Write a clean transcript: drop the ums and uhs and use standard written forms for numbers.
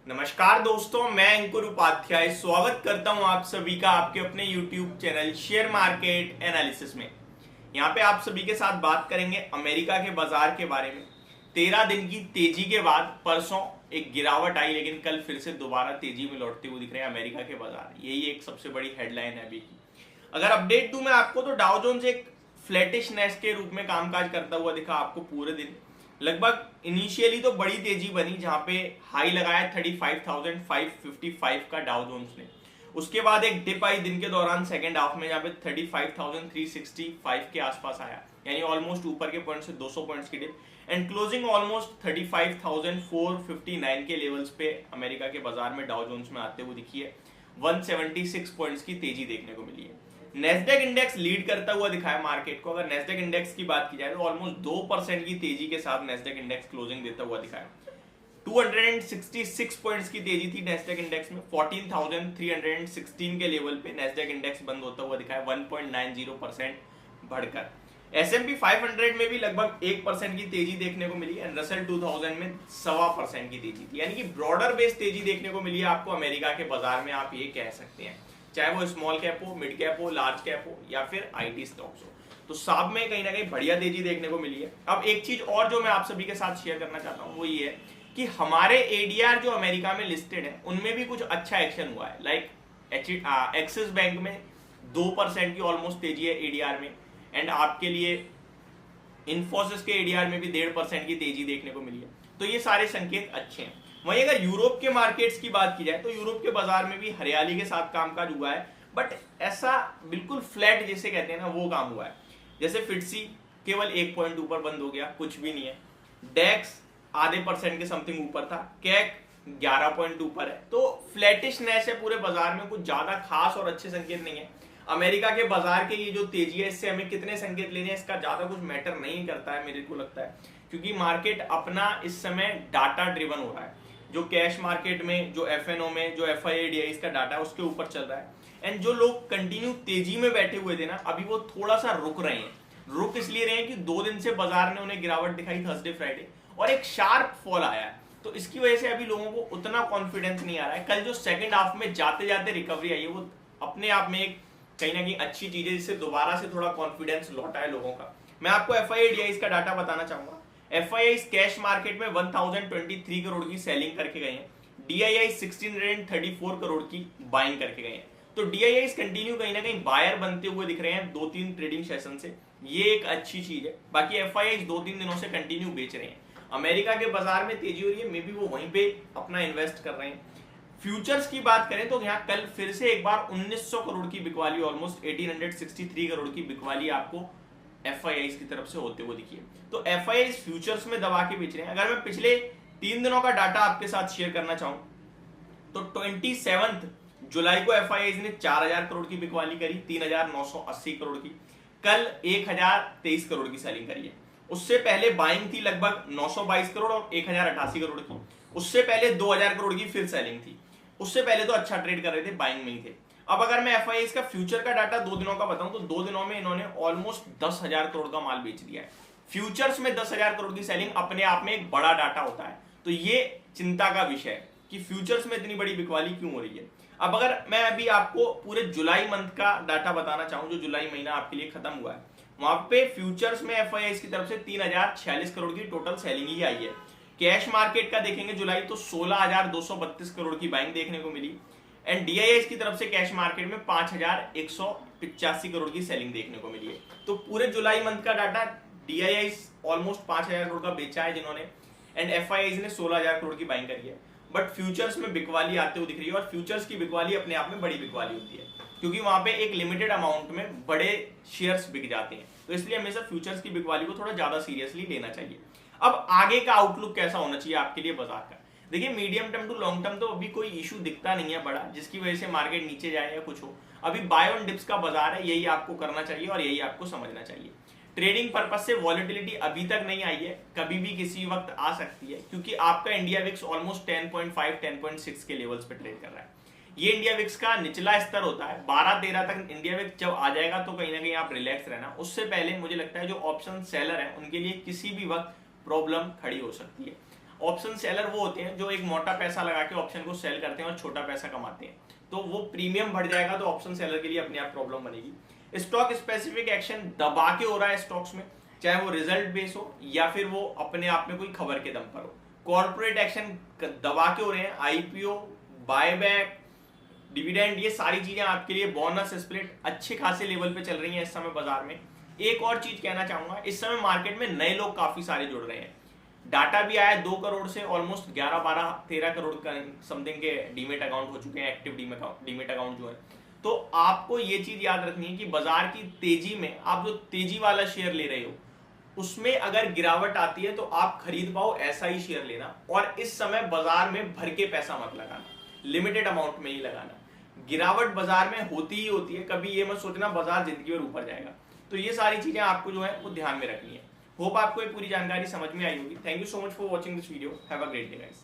नमस्कार दोस्तों, मैं अंकुर उपाध्याय स्वागत करता हूं आप सभी का आपके अपने YouTube channel share market analysis में। यहां पे आप सभी के साथ बात करेंगे अमेरिका के बाजार के बारे में। 13 दिन की तेजी के बाद परसों एक गिरावट आई, लेकिन कल फिर से दोबारा तेजी में लौटते हुए दिख रहे हैं अमेरिका के बाजार। यही एक सबसे बड़ी हेडलाइन है अभी की। अगर अपडेट दूं मैं आपको तो डाउ जोन्स एक फ्लैटिशनेस के रूप में कामकाज करता हुआ दिखा आपको पूरे दिन। लगभग इनिशियली तो बड़ी तेजी बनी, जहां पे हाई लगाया 35,555 का डाउ जोन्स ने। उसके बाद एक डिप आई दिन के दौरान सेकेंड हाफ में, जहां पे 35,365 के आसपास आया, यानी ऑलमोस्ट ऊपर के पॉइंट से 200 पॉइंट्स की डिप। एंड क्लोजिंग ऑलमोस्ट 35,459 के लेवल्स पे अमेरिका के बाजार में डाउ जोन्स में आते हुए दिखी है। 176 पॉइंट्स की तेजी देखने को मिली है। नेस्डेक इंडेक्स लीड करता हुआ दिखाया मार्केट को। अगर नेस्डेक इंडेक्स की बात की जाए तो ऑलमोस्ट 2% की तेजी के साथ नेस्डेक इंडेक्स क्लोजिंग देता हुआ दिखाया। 266 पॉइंट्स की तेजी थी नेस्डेक इंडेक्स में। 14,316 के लेवल पे नेस्डेक इंडेक्स बंद होता हुआ दिखाया, 1.90% बढ़कर। S&P 500 में भी लगभग 1% की तेजी देखने को मिली एंड रसेल 2000 में 1.25% की तेजी थी, यानी कि ब्रॉडर बेस्ड तेजी देखने को मिली है आपको अमेरिका के बाजार में, आप ये कह सकते हैं। चाहे वो स्मॉल कैप हो, मिड कैप हो, लार्ज कैप हो या फिर आईटी स्टॉक्स हो, तो सब में कहीं ना कहीं बढ़िया तेजी देखने को मिली है। अब एक चीज और जो मैं आप सभी के साथ शेयर करना चाहता हूं वो ये है कि हमारे एडीआर जो अमेरिका में लिस्टेड है उनमें भी कुछ अच्छा एक्शन हुआ है। लाइक एक्सिस बैंक में 2% की ऑलमोस्ट तेजी है एडीआर में, एंड आपके लिए इन्फोसिस के एडीआर में भी 1.5% की तेजी देखने को मिली है। तो ये सारे संकेत अच्छे हैं। वहीं अगर यूरोप के मार्केट्स की बात की जाए तो यूरोप के बाजार में भी हरियाली के साथ कामकाज हुआ है, बट ऐसा बिल्कुल फ्लैट जिसे कहते हैं ना वो काम हुआ है। जैसे फिटसी केवल 1 पॉइंट ऊपर बंद हो गया, कुछ भी नहीं है। डेक्स आधे % के समथिंग ऊपर था। कैक 11 पॉइंट ऊपर है। तो फ्लैटिशनेस है पूरे बाजार में, कुछ ज्यादा खास और अच्छे संकेत नहीं है। अमेरिका के बाजार के ये जो तेजी है, इससे हमें कितने संकेत लेने हैं इसका ज्यादा कुछ मैटर नहीं करता है मेरे को लगता है, क्योंकि मार्केट अपना इस समय डाटा ड्रिवन हो रहा है। जो कैश मार्केट में, जो एफएनओ में, जो एफआईआईडीआई का डाटा है उसके ऊपर चल रहा है। एंड जो लोग कंटिन्यू तेजी में बैठे हुए थे ना, अभी वो थोड़ा सा रुक रहे हैं। रुक इसलिए रहे हैं कि 2 दिन से बाजार ने उन्हें गिरावट दिखाई थर्सडे फ्राइडे, और एक शार्प फॉल आया है। तो इसकी वजह से अभी लोगों को उतना कॉन्फिडेंस नहीं आ रहा है। कल जो सेकंड हाफ में जाते जाते रिकवरी आई है वो अपने आप में एक कहीं ना कहीं अच्छी चीज है, जिससे दोबारा से थोड़ा कॉन्फिडेंस लौटा है लोगों का। मैं आपको एफआईआईडीआई का डाटा बताना चाहूंगा। एफआईआई कैश मार्केट में 1023 करोड़ की सेलिंग करके गए हैं। डीआईआई 1634 करोड़ की बाइंग करके गए हैं। तो डीआईआई कंटिन्यू कहीं ना कहीं बायर बनते हुए दिख रहे हैं 2-3 ट्रेडिंग सेशन से, ये एक अच्छी चीज है। बाकी एफआईआई 2-3 दिनों से कंटिन्यू बेच रहे हैं। अमेरिका के बाजार में तेजी हो रही है, मे बी वो वहीं पे अपना इन्वेस्ट कर रहे हैं। फ्यूचर्स की बात करें तो यहाँ कल फिर से एक बार 1900 करोड़ की बिकवाली, ऑलमोस्ट 1863 करोड़ की बिकवाली आपको एफआईआई की तरफ से होते हुए दिखी है। तो एफआईआई फ्यूचर्स में दबा के बेच रहे हैं। अगर मैं पिछले 3 दिनों का डाटा आपके साथ शेयर करना चाहूं तो 27 जुलाई को एफआईआई ने 4000 करोड़ की बिकवाली करी, 3980 करोड़ की। कल 1023 करोड़ की सेलिंग करी है। उससे पहले बाइंग थी लगभग 922 करोड़ और 1088 करोड़ की। उससे पहले 2000 करोड़ की फिर सेलिंग थी। उससे पहले तो अच्छा ट्रेड कर रहे थे, बाइंग में ही थे। अब अगर मैं एफआईआई का फ्यूचर का डाटा 2 दिनों का बताऊं तो 2 दिनों में इन्होंने ऑलमोस्ट 10,000 करोड़ का माल बेच दिया है। फ्यूचर्स में 10,000 करोड़ की सेलिंग अपने आप में एक बड़ा डाटा होता है। तो ये चिंता का विषय है कि फ्यूचर्स में इतनी बड़ी बिकवाली क्यों हो रही है। अब अगर मैं अभी आपको पूरे जुलाई मंथ का डाटा बताना चाहूं, जो जुलाई महीना आपके लिए खत्म हुआ है, वहां पे फ्यूचर्स में एफआईआई की तरफ से 3046 करोड़ की टोटल सेलिंग ही आई है। कैश मार्केट का देखेंगे जुलाई तो 16,232 करोड़ की बाइंग देखने को मिली। एंड डीआईआई की तरफ से कैश मार्केट में 5,185 करोड़ की सेलिंग देखने को मिली है। तो पूरे जुलाई मंथ का डाटा डीआईआई ऑलमोस्ट 5,000 करोड़ का बेचा है जिन्होंने, एंड एफआईआई ने 16,000 करोड़ की बाइंग करी है। बट फ्यूचर्स में बिकवाली आते हुए दिख रही है, और फ्यूचर्स की बिकवाली अपने आप में बड़ी बिकवाली होती है, क्योंकि वहां पे एक लिमिटेड अमाउंट में बड़े शेयर्स बिक जाते हैं। तो इसलिए हमेशा फ्यूचर्स की बिकवाली को थोड़ा ज्यादा सीरियसली लेना चाहिए। अब आगे का आउटलुक कैसा होना चाहिए आपके लिए बाजार का? देखिए, medium term to long term तो अभी कोई इशू दिखता नहीं है बड़ा, जिसकी वजह से मार्केट नीचे जाए या कुछ हो। अभी बाय ऑन डिप्स का बाजार है, यही आपको करना चाहिए और यही आपको समझना चाहिए। ट्रेडिंग पर्पज से वॉलेटिलिटी अभी तक नहीं आई है, कभी भी किसी वक्त आ सकती है, क्योंकि आपका इंडिया विक्स ऑलमोस्ट 10.5 10.6 के लेवल्स पे ट्रेड कर रहा है। ये इंडिया विक्स का निचला स्तर होता है। 12-13 तक इंडिया विक्स जब आ जाएगा तो कहीं ना कहीं आप रिलैक्स रहना। उससे पहले मुझे लगता है जो ऑप्शन सेलर है उनके लिए किसी भी वक्त प्रॉब्लम खड़ी हो सकती है। ऑप्शन सेलर वो होते हैं जो एक मोटा पैसा लगा के ऑप्शन को सेल करते हैं और छोटा पैसा कमाते हैं, तो वो प्रीमियम बढ़ जाएगा तो ऑप्शन सेलर के लिए अपने आप प्रॉब्लम बनेगी। स्टॉक स्पेसिफिक एक्शन दबा के हो रहा है स्टॉक्स में, चाहे वो रिजल्ट बेस हो या फिर वो अपने आप में कोई खबर के दम पर हो। कॉर्पोरेट एक्शन दबा के हो रहे हैं, आईपीओ, बायबैक, डिविडेंड, ये सारी चीजें आपके लिए, बोनस स्प्लिट अच्छे खासे लेवल पे चल रही हैं इस समय बाजार में। एक और चीज कहना चाहूंगा, इस समय मार्केट में नए लोग काफी सारे जुड़ रहे हैं। डाटा भी आया 2 करोड़ से ऑलमोस्ट 11, 12, 13 करोड़ का समथिंग के डीमेट अकाउंट हो चुके हैं, एक्टिव डीमेट अकाउंट जो है। तो आपको ये चीज याद रखनी है कि बाजार की तेजी में आप जो तेजी वाला शेयर ले रहे हो उसमें अगर गिरावट आती है तो आप खरीद पाओ ऐसा ही शेयर लेना, और इस समय बाजार में भर के पैसा मत लगाना, लिमिटेड अमाउंट में ही लगाना। गिरावट बाजार में होती ही होती है, कभी ये मत सोचना बाजार जिंदगी भर ऊपर जाएगा। तो ये सारी चीजें आपको जो है वो ध्यान में रखनी है। होप आपको ये पूरी जानकारी समझ में आई होगी। Thank you so much for watching this video. Have a great day guys.